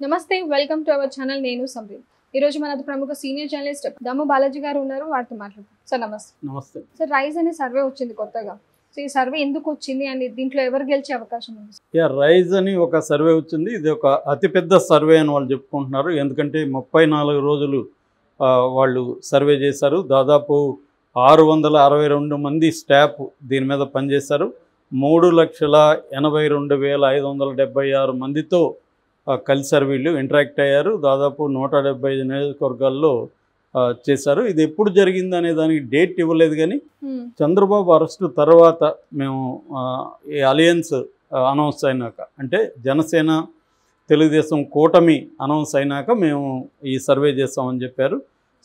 నమస్తే, welcome to our channel. నేను సంప్రీత్. ఈ రోజు మనతో ప్రముఖ సీనియర్ జర్నలిస్ట్ దమ్ము బాలాజీ గారు ఉన్నారు. వారితో మాట్లాడతాం. సార్ నమస్తే. నమస్తే సార్, రైజ్ అనే సర్వే వచ్చింది కొత్తగా. సో ఈ సర్వే ఎందుకు వచ్చింది అండ్ దీంట్లో ఎవరు గెలిచే అవకాశం ఉంది? రైజ్ అని ఒక సర్వే వచ్చింది. ఇది ఒక అతిపెద్ద సర్వే అని వాళ్ళు చెప్పుకుంటున్నారు. ఎందుకంటే 34 రోజులు వాళ్ళు సర్వే చేశారు. దాదాపు 662 మంది స్టాఫ్ దీని మీద పనిచేశారు. 3,82,576 మందితో కలిసారు. వీళ్ళు ఇంటరాక్ట్ అయ్యారు. దాదాపు 175 నియోజకవర్గాల్లో చేశారు. ఇది ఎప్పుడు జరిగింది అనే దానికి డేట్ ఇవ్వలేదు, కానీ చంద్రబాబు అరెస్టు తర్వాత మేము ఈ అలయన్స్ అనౌన్స్ అయినాక, అంటే జనసేన తెలుగుదేశం కూటమి అనౌన్స్ అయినాక మేము ఈ సర్వే చేస్తామని చెప్పారు.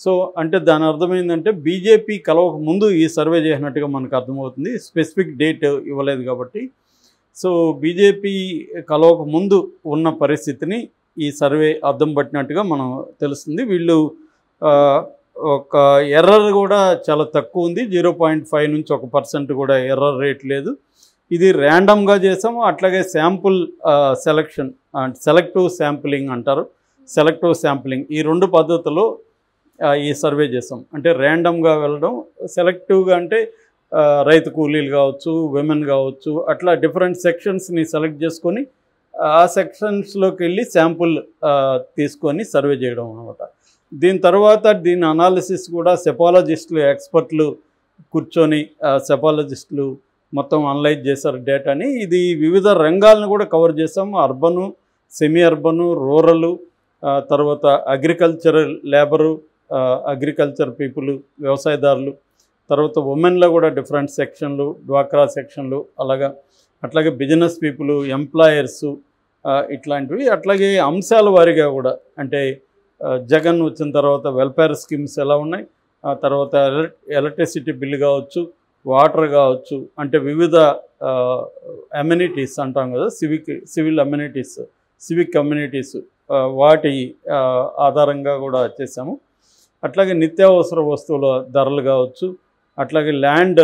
సో అంటే దాని అర్థమైందంటే బీజేపీ కలవక ముందు ఈ సర్వే చేసినట్టుగా మనకు అర్థమవుతుంది. స్పెసిఫిక్ డేట్ ఇవ్వలేదు కాబట్టి. సో బీజేపీ కలవక ముందు ఉన్న పరిస్థితిని ఈ సర్వే అర్థం పట్టినట్టుగా మనం తెలుస్తుంది. వీళ్ళు ఒక ఎర్రర్ కూడా చాలా తక్కువ ఉంది. 0.5 నుంచి 1% కూడా ఎర్రర్ రేట్ లేదు. ఇది ర్యాండమ్గా చేసాము. అట్లాగే శాంపుల్ సెలక్షన్, సెలెక్టివ్ శాంపులింగ్ అంటారు. సెలెక్టివ్ శాంపులింగ్, ఈ రెండు పద్ధతుల్లో ఈ సర్వే చేసాం. అంటే ర్యాండమ్గా వెళ్ళడం, సెలెక్టివ్గా అంటే రైతు కూలీలు కావచ్చు, విమెన్ కావచ్చు, అట్లా డిఫరెంట్ సెక్షన్స్ని సెలెక్ట్ చేసుకొని ఆ సెక్షన్స్లోకి వెళ్ళి శాంపుల్ తీసుకొని సర్వే చేయడం అనమాట. దీని తర్వాత దీని అనాలిసిస్ కూడా సెపాలజిస్టులు, ఎక్స్పర్ట్లు కూర్చొని సెపాలజిస్టులు మొత్తం అనలైజ్ చేశారు డేటాని. ఇది వివిధ రంగాలను కూడా కవర్ చేసాము. అర్బను, సెమీ అర్బను, రూరలు, తర్వాత అగ్రికల్చరల్ లేబరు, అగ్రికల్చర్ పీపుల్, వ్యవసాయదారులు, తర్వాత ఉమెన్లో కూడా డిఫరెంట్ సెక్షన్లు, డ్వాక్రా సెక్షన్లు, అట్లాగే బిజినెస్ పీపుల్, ఎంప్లాయర్సు, ఇట్లాంటివి. అట్లాగే అంశాల వారీగా కూడా, అంటే జగన్ వచ్చిన తర్వాత వెల్ఫేర్ స్కీమ్స్ ఎలా ఉన్నాయి, తర్వాత ఎలక్ట్రిసిటీ బిల్లు కావచ్చు, వాటర్ కావచ్చు, అంటే వివిధ అమ్యూనిటీస్ అంటాం కదా, సివిల్ అమ్యూనిటీస్, సివిక్ కమ్యూనిటీస్, వాటి ఆధారంగా కూడా చేసాము. అట్లాగే నిత్యావసర వస్తువుల ధరలు కావచ్చు, అట్లాగే ల్యాండ్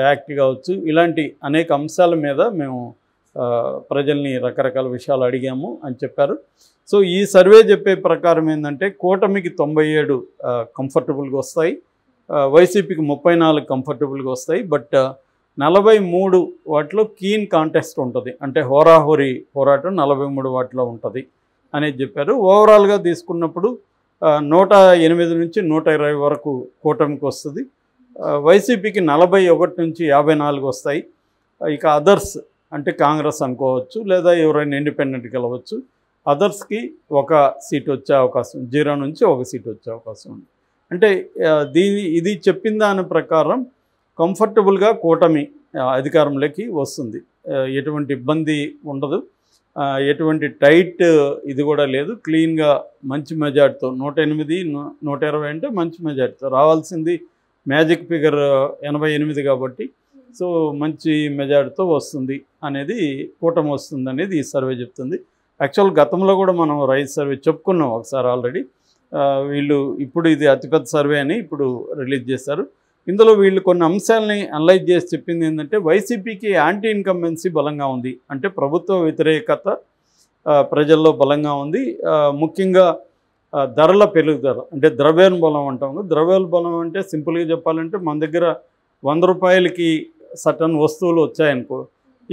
యాక్ట్ కావచ్చు, ఇలాంటి అనేక అంశాల మీద మేము ప్రజల్ని రకరకాల విషయాలు అడిగాము అని చెప్పారు. సో ఈ సర్వే చెప్పే ప్రకారం ఏంటంటే కూటమికి 97 కంఫర్టబుల్గా వస్తాయి, వైసీపీకి 34 కంఫర్టబుల్గా వస్తాయి. బట్ 43 వాటిలో కీన్ కాంటెస్ట్ ఉంటుంది, అంటే హోరాహోరీ పోరాటం 43 వాటిలో ఉంటుంది అనేది చెప్పారు. ఓవరాల్గా తీసుకున్నప్పుడు 108 నుంచి 120 వరకు కూటమికి వస్తుంది. వైసీపీకి 41 నుంచి 54 వస్తాయి. ఇక అదర్స్ అంటే కాంగ్రెస్ అనుకోవచ్చు, లేదా ఎవరైనా ఇండిపెండెంట్కి వెళ్ళవచ్చు. అదర్స్కి 1 సీట్ వచ్చే అవకాశం, 0 నుంచి 1 సీట్ వచ్చే అవకాశం ఉంది. అంటే ఇది చెప్పిన దాని ప్రకారం కంఫర్టబుల్గా కూటమి అధికారంలోకి వస్తుంది. ఎటువంటి ఇబ్బంది ఉండదు, ఎటువంటి టైట్ ఇది కూడా లేదు. క్లీన్గా మంచి మెజార్టీతో 108, 120 అంటే మంచి మెజార్టీతో రావాల్సింది. మ్యాజిక్ ఫిగర్ 88 కాబట్టి సో మంచి మెజార్టీతో వస్తుంది అనేది, కూటమి వస్తుంది అనేది ఈ సర్వే చెప్తుంది. యాక్చువల్ గతంలో కూడా మనం రైజ్ సర్వే చెప్పుకున్నాం ఒకసారి ఆల్రెడీ. వీళ్ళు ఇప్పుడు ఇది అతిపెద్ద సర్వే అని ఇప్పుడు రిలీజ్ చేశారు. ఇందులో వీళ్ళు కొన్ని అంశాలని అనలైజ్ చేసి చెప్పింది ఏంటంటే వైసీపీకి యాంటీ ఇన్కంబెన్సీ బలంగా ఉంది, అంటే ప్రభుత్వ వ్యతిరేకత ప్రజల్లో బలంగా ఉంది. ముఖ్యంగా ధరల పెరుగుదల, అంటే ద్రవ్యోల్బణం అంటాము. ద్రవ్యోల్బణం అంటే సింపుల్గా చెప్పాలంటే మన దగ్గర 100 రూపాయలకి సటన్ వస్తువులు వచ్చాయనుకో,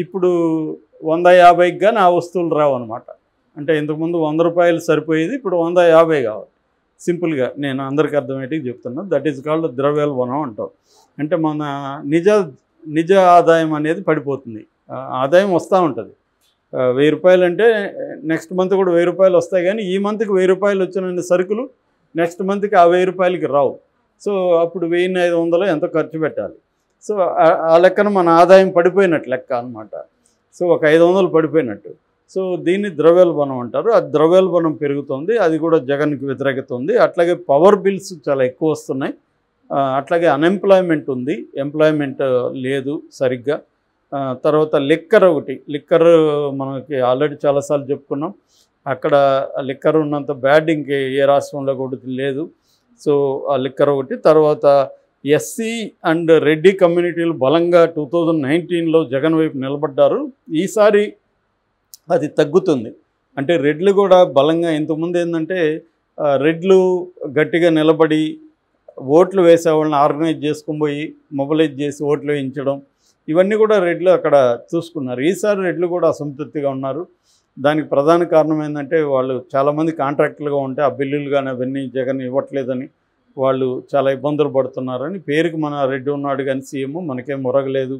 ఇప్పుడు 150కి కానీ ఆ వస్తువులు రావు అనమాట. అంటే ఇంతకుముందు 100 రూపాయలు సరిపోయేది, ఇప్పుడు 150 కావాలి. సింపుల్గా నేను అందరికీ అర్థమయ్యేటికి చెప్తున్నా. దట్ ఈజ్ కాల్డ్ ద్రవ్యోల్బణం అంటాం. అంటే మన నిజ ఆదాయం అనేది పడిపోతుంది. ఆదాయం వస్తూ ఉంటుంది. 1000 రూపాయలు అంటే నెక్స్ట్ మంత్ కూడా 1000 రూపాయలు వస్తాయి, కానీ ఈ మంత్కి 1000 రూపాయలు వచ్చిన సరుకులు నెక్స్ట్ మంత్కి ఆ 1000 రూపాయలకి రావు. సో అప్పుడు 1500 ఎంతో ఖర్చు పెట్టాలి. సో ఆ లెక్కన మన ఆదాయం పడిపోయినట్టు లెక్క అనమాట. సో ఒక 500 పడిపోయినట్టు. సో దీన్ని ద్రవ్యోల్బణం అంటారు. ఆ ద్రవ్యోల్బణం పెరుగుతుంది, అది కూడా జగన్కి వ్యతిరేకత ఉంది. అట్లాగే పవర్ బిల్స్ చాలా ఎక్కువ వస్తున్నాయి. అట్లాగే అన్ఎంప్లాయ్మెంట్ ఉంది, ఎంప్లాయ్మెంట్ లేదు సరిగ్గా. తర్వాత లిక్కర్ ఒకటి, లిక్కర్ మనకి ఆల్రెడీ చాలాసార్లు చెప్పుకున్నాం. అక్కడ లిక్కర్ ఉన్నంత బ్యాడ్ ఇంకే ఏ రాష్ట్రంలో కూడా లేదు. సో ఆ లిక్కర్ ఒకటి. తర్వాత ఎస్సీ అండ్ రెడ్డి కమ్యూనిటీలు బలంగా 2019లో జగన్ వైపు నిలబడ్డారు. ఈసారి అది తగ్గుతుంది. అంటే రెడ్లు కూడా బలంగా ఇంతకుముందు ఏంటంటే రెడ్లు గట్టిగా నిలబడి ఓట్లు వేసే వాళ్ళని ఆర్గనైజ్ చేసుకుని పోయి మొబిలైజ్ చేసి ఓట్లు వేయించడం, ఇవన్నీ కూడా రెడ్లు అక్కడ చూసుకున్నారు. ఈసారి రెడ్లు కూడా అసంతృప్తిగా ఉన్నారు. దానికి ప్రధాన కారణం ఏంటంటే వాళ్ళు చాలామంది కాంట్రాక్టులుగా ఉంటే ఆ బిల్లులు కానీ అవన్నీ జగన్ ఇవ్వట్లేదని వాళ్ళు చాలా ఇబ్బందులు పడుతున్నారని, పేరుకి మన రెడ్డి ఉన్నాడు కానీ సీఎం మనకేం మొరగలేదు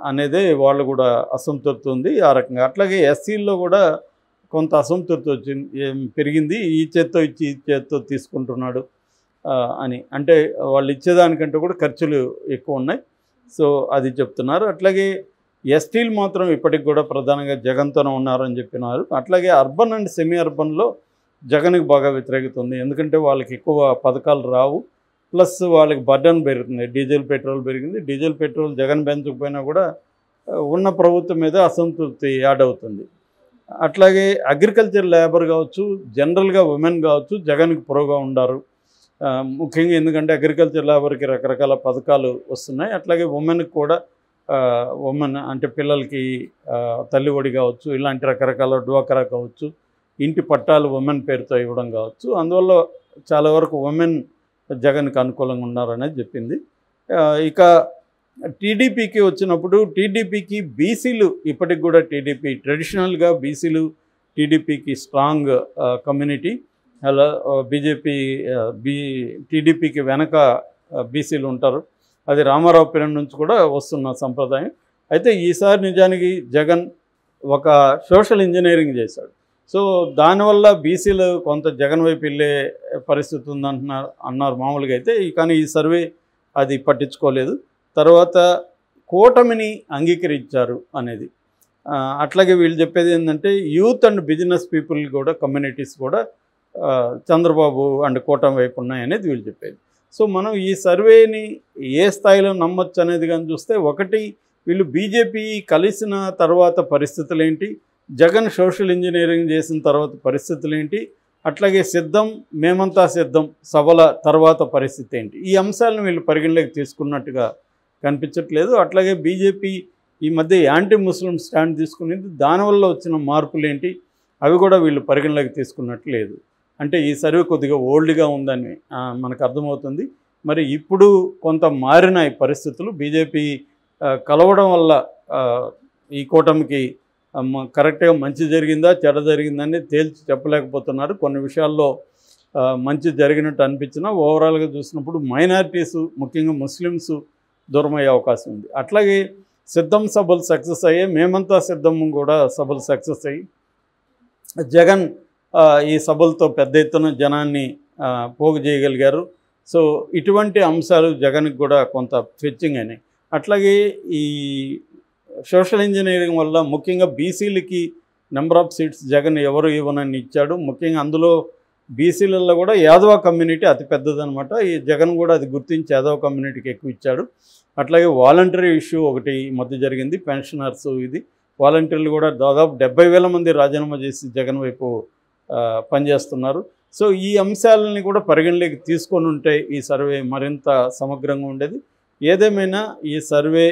అనేదే వాళ్ళు కూడా అసంతృప్తి ఉంది ఆ రకంగా. అట్లాగే ఎస్సీల్లో కూడా కొంత అసంతృప్తి వచ్చింది, పెరిగింది. ఈ చేత్తో ఇచ్చి ఈ చేత్తో తీసుకుంటున్నాడు అని, అంటే వాళ్ళు ఇచ్చేదానికంటే కూడా ఖర్చులు ఎక్కువ ఉన్నాయి. సో అది చెప్తున్నారు. అట్లాగే ఎస్టీలు మాత్రం ఇప్పటికి కూడా ప్రధానంగా జగన్తోనే ఉన్నారని చెప్పినారు. అట్లాగే అర్బన్ అండ్ సెమీ అర్బన్లో జగన్కి బాగా వ్యతిరేకత ఉంది. ఎందుకంటే వాళ్ళకి ఎక్కువ పథకాలు రావు, ప్లస్ వాళ్ళకి బర్డన్ పెరుగుతుంది. డీజిల్ పెట్రోల్ పెరిగింది. డీజిల్ పెట్రోల్ జగన్ పెంచకపోయినా కూడా ఉన్న ప్రభుత్వం మీద అసంతృప్తి యాడ్ అవుతుంది. అట్లాగే అగ్రికల్చర్ లేబర్ కావచ్చు, జనరల్గా ఉమెన్ కావచ్చు జగన్కి ప్రోగా ఉండారు. ముఖ్యంగా ఎందుకంటే అగ్రికల్చర్ లేబర్కి రకరకాల పథకాలు వస్తున్నాయి. అట్లాగే ఉమెన్కి కూడా ఉమెన్ అంటే పిల్లలకి తల్లి ఒడి కావచ్చు, ఇలాంటి రకరకాల డ్వాక్రా కావచ్చు, ఇంటి పట్టాలు ఉమెన్ పేరుతో ఇవ్వడం కావచ్చు. అందువల్ల చాలా వరకు ఉమెన్ జగన్కి అనుకూలంగా ఉన్నారనేది చెప్పింది. ఇక టీడీపీకి వచ్చినప్పుడు టీడీపీకి బీసీలు ఇప్పటికి కూడా టీడీపీ ట్రెడిషనల్గా బీసీలు టీడీపీకి స్ట్రాంగ్ కమ్యూనిటీ. అలా టీడీపీకి వెనక బీసీలు ఉంటారు. అది రామారావు పీరియడ్ నుంచి కూడా వస్తున్న సంప్రదాయం. అయితే ఈసారి నిజానికి జగన్ ఒక సోషల్ ఇంజనీరింగ్ చేశాడు. సో దానివల్ల బీసీలు కొంత జగన్ వైపు వెళ్ళే పరిస్థితి అన్నారు మామూలుగా అయితే. కానీ ఈ సర్వే అది పట్టించుకోలేదు. తర్వాత కూటమిని అంగీకరించారు అనేది. అట్లాగే వీళ్ళు చెప్పేది ఏంటంటే యూత్ అండ్ బిజినెస్ పీపుల్ కూడా కమ్యూనిటీస్ కూడా చంద్రబాబు అండ్ కూటమి వైపు ఉన్నాయనేది వీళ్ళు చెప్పేది. సో మనం ఈ సర్వేని ఏ స్థాయిలో నమ్మొచ్చు అనేది కానీ చూస్తే, ఒకటి వీళ్ళు బీజేపీ కలిసిన తర్వాత పరిస్థితులు ఏంటి, జగన్ సోషల్ ఇంజనీరింగ్ చేసిన తర్వాత పరిస్థితులు ఏంటి, అట్లాగే సిద్ధం మేమంతా సిద్ధం సభల తర్వాత పరిస్థితి ఏంటి, ఈ అంశాలను వీళ్ళు పరిగణలోకి తీసుకున్నట్టుగా కనిపించట్లేదు. అట్లాగే బీజేపీ ఈ మధ్య యాంటీ ముస్లిం స్టాండ్ తీసుకునేది, దానివల్ల వచ్చిన మార్పులు ఏంటి అవి కూడా వీళ్ళు పరిగణలోకి తీసుకున్నట్టు లేదు. అంటే ఈ సర్వే కొద్దిగా ఓల్డ్గా ఉందని మనకు అర్థమవుతుంది. మరి ఇప్పుడు కొంత మారినాయి పరిస్థితులు. బీజేపీ కలవడం వల్ల ఈ కూటమికి కరెక్ట్గా మంచి జరిగిందా చెడ జరిగిందని తేల్చి చెప్పలేకపోతున్నారు. కొన్ని విషయాల్లో మంచి జరిగినట్టు అనిపించినా ఓవరాల్గా చూసినప్పుడు మైనారిటీసు ముఖ్యంగా ముస్లిమ్స్ దూరమయ్యే అవకాశం ఉంది. అట్లాగే సిద్ధం సభలు సక్సెస్ అయ్యాయి, మేమంతా సిద్ధం కూడా సభలు సక్సెస్ అయ్యి జగన్ ఈ సభలతో పెద్ద ఎత్తున జనాన్ని పోగు చేయగలిగారు. సో ఇటువంటి అంశాలు జగన్కి కూడా కొంత ఫెచ్చింగ్ అయినాయి. అట్లాగే ఈ సోషల్ ఇంజనీరింగ్ వల్ల ముఖ్యంగా బీసీలకి నెంబర్ ఆఫ్ సీట్స్ జగన్ ఎవరు ఇవ్వనని ఇచ్చాడు. ముఖ్యంగా అందులో బీసీలలో కూడా యాదవ కమ్యూనిటీ అతి పెద్దదనమాట. ఈ జగన్ కూడా అది గుర్తించి యాదవ కమ్యూనిటీకి ఎక్కువ ఇచ్చాడు. అట్లాగే వాలంటరీ ఇష్యూ ఒకటి ఈ మధ్య జరిగింది, పెన్షనర్స్ ఇది వాలంటీర్లు కూడా దాదాపు 70,000 మంది రాజీనామా చేసి జగన్ వైపు పనిచేస్తున్నారు. సో ఈ అంశాలని కూడా పరిగణలోకి తీసుకొని ఉంటే ఈ సర్వే మరింత సమగ్రంగా ఉండేది. ఏదేమైనా ఈ సర్వే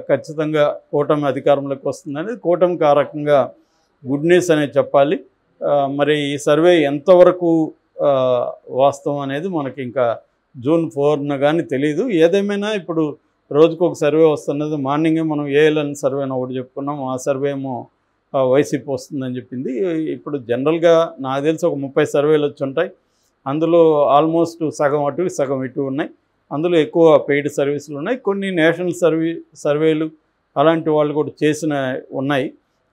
ఖచ్చితంగా కూటమి అధికారంలోకి వస్తుందనేది కూటమికి ఆ రకంగా గుడ్ న్యూస్ అనేది చెప్పాలి. మరి ఈ సర్వే ఎంతవరకు వాస్తవం అనేది మనకి ఇంకా జూన్ 4న కానీ తెలియదు. ఏదేమైనా ఇప్పుడు రోజుకు ఒక సర్వే వస్తున్నది. మార్నింగే మనం ఏఎల్ఎన్ సర్వే అని ఒకటి చెప్పుకున్నాం, ఆ సర్వే ఏమో వైసీపీ వస్తుందని చెప్పింది. ఇప్పుడు జనరల్గా నాకు తెలిసి ఒక 30 సర్వేలు వచ్చి ఉంటాయి. అందులో ఆల్మోస్ట్ సగం అటు సగం ఇటు ఉన్నాయి. అందులో ఎక్కువ పెయిడ్ సర్వీసులు ఉన్నాయి, కొన్ని నేషనల్ సర్వేలు అలాంటి వాళ్ళు కూడా చేసిన ఉన్నాయి.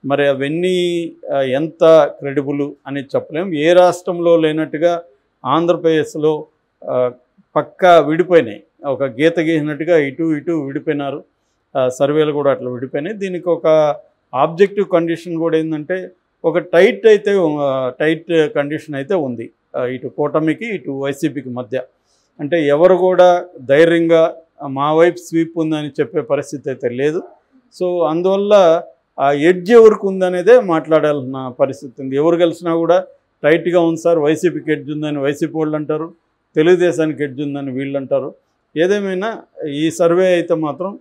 మరి అవన్నీ ఎంత క్రెడిబుల్ అనేది చెప్పలేము. ఏ రాష్ట్రంలో లేనట్టుగా ఆంధ్రప్రదేశ్లో పక్కా విడిపోయినాయి, ఒక గీత గీసినట్టుగా ఇటు ఇటు విడిపోయినారు. సర్వేలు కూడా అట్లా విడిపోయినాయి. దీనికి ఒక ఆబ్జెక్టివ్ కండిషన్ కూడా ఏంటంటే ఒక టైట్ కండిషన్ అయితే ఉంది ఇటు కూటమికి ఇటు వైసీపీకి మధ్య. అంటే ఎవరు కూడా ధైర్యంగా మా వైపు స్వీప్ ఉందని చెప్పే పరిస్థితి అయితే లేదు. సో అందువల్ల ఆ ఎడ్జ్ ఎవరికి ఉందనేదే మాట్లాడాల్సిన పరిస్థితి ఉంది. ఎవరు కలిసినా కూడా టైట్గా ఉంది సార్, వైసీపీకి ఎడ్జ్ ఉందని వైసీపీ వాళ్ళు అంటారు, తెలుగుదేశానికి ఎడ్జ్ ఉందని వీళ్ళు అంటారు. ఏదేమైనా ఈ సర్వే అయితే మాత్రం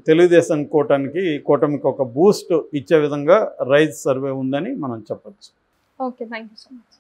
తెలుగుదేశం కూటమికి ఒక బూస్ట్ ఇచ్చే విధంగా రైజ్ సర్వే ఉందని మనం చెప్పచ్చు. Okay, thank you so much.